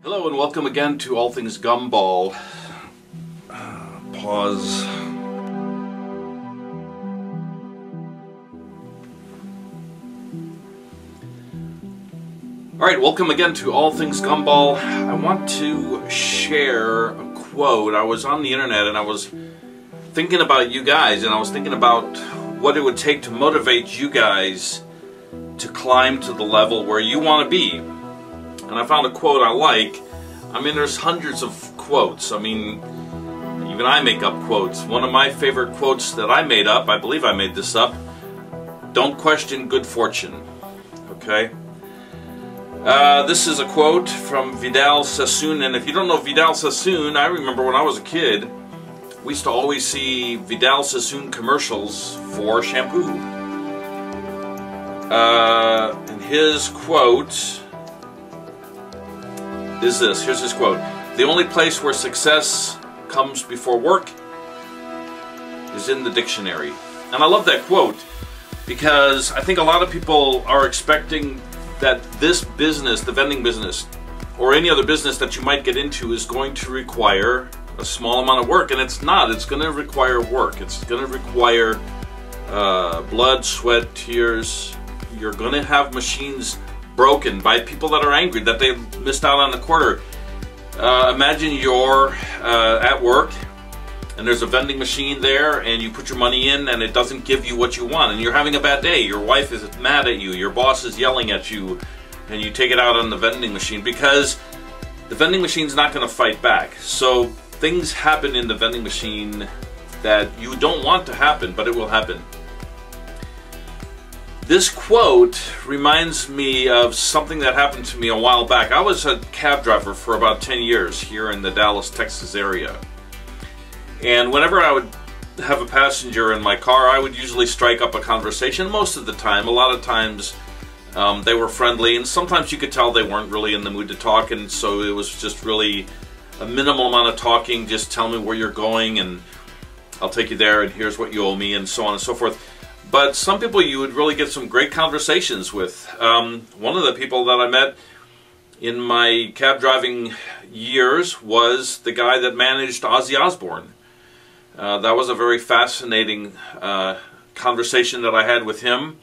Hello and welcome again to All Things Gumball. Pause. Alright, welcome again to All Things Gumball. I want to share a quote. I was on the internet and I was thinking about you guys, and I was thinking about what it would take to motivate you guys to climb to the level where you want to be. And I found a quote I like. I mean, there's hundreds of quotes. I mean, even I make up quotes. One of my favorite quotes that I made up, I believe I made this up, "Don't question good fortune." Okay? This is a quote from Vidal Sassoon, and if you don't know Vidal Sassoon, I remember when I was a kid, we used to always see Vidal Sassoon commercials for shampoo. And his quote is this. Here's his quote. "The only place where success comes before work is in the dictionary." And I love that quote because I think a lot of people are expecting that this business, the vending business, or any other business that you might get into, is going to require a small amount of work, and it's not. It's going to require work. It's going to require blood, sweat, tears. You're going to have machines broken by people that are angry that they missed out on the quarter. Imagine you're at work and there's a vending machine there and you put your money in and it doesn't give you what you want, and you're having a bad day. Your wife is mad at you, your boss is yelling at you, and you take it out on the vending machine because the vending machine's not going to fight back. So things happen in the vending machine that you don't want to happen, but it will happen. This quote reminds me of something that happened to me a while back. I was a cab driver for about 10 years here in the Dallas, Texas area. And whenever I would have a passenger in my car, I would usually strike up a conversation most of the time. A lot of times they were friendly, and sometimes you could tell they weren't really in the mood to talk, and so it was just really a minimal amount of talking. Just tell me where you're going and I'll take you there, and here's what you owe me, and so on and so forth. But some people you would really get some great conversations with. One of the people that I met in my cab driving years was the guy that managed Ozzy Osbourne. That was a very fascinating conversation that I had with him.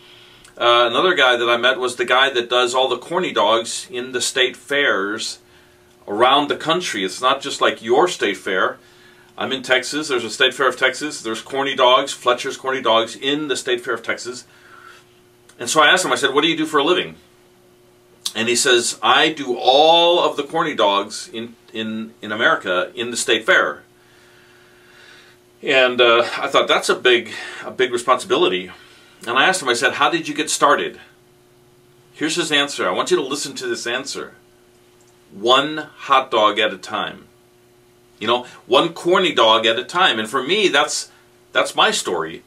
Another guy that I met was the guy that does all the corny dogs in the state fairs around the country. It's not just like your state fair. I'm in Texas. There's a State Fair of Texas. There's corny dogs, Fletcher's Corny Dogs, in the State Fair of Texas. And so I asked him, I said, "What do you do for a living?" And he says, "I do all of the corny dogs in America in the State Fair." And I thought, that's a big responsibility. And I asked him, I said, "How did you get started?" Here's his answer. I want you to listen to this answer. "One hot dog at a time." You know, one corny dog at a time. And for me, that's my story.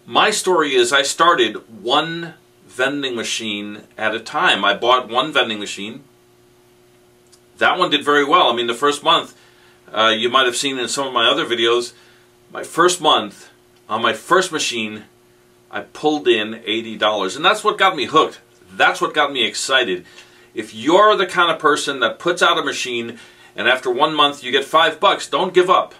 My story is I started one vending machine at a time. I bought one vending machine. That one did very well. I mean, the first month, you might have seen in some of my other videos, my first month, on my first machine, I pulled in $80. And that's what got me hooked. That's what got me excited. If you're the kind of person that puts out a machine and after 1 month you get $5, don't give up.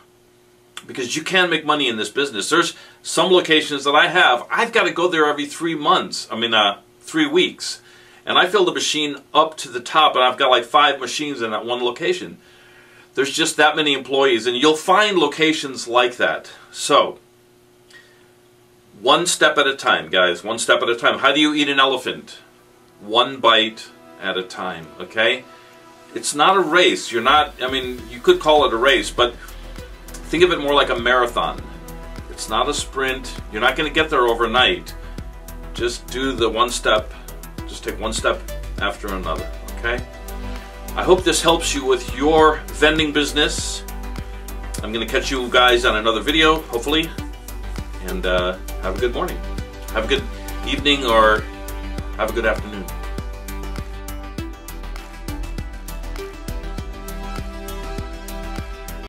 Because you can make money in this business. There's some locations that I've got to go there every 3 months. I mean, 3 weeks. And I fill the machine up to the top, and I've got like 5 machines in that one location. There's just that many employees, and you'll find locations like that. So, one step at a time, guys. One step at a time. How do you eat an elephant? One bite at a time, okay? It's not a race. You're not, I mean, you could call it a race, but think of it more like a marathon. It's not a sprint. You're not going to get there overnight. Just do the one step. Just take one step after another, okay? I hope this helps you with your vending business. I'm going to catch you guys on another video, hopefully. And have a good morning. Have a good evening, or have a good afternoon.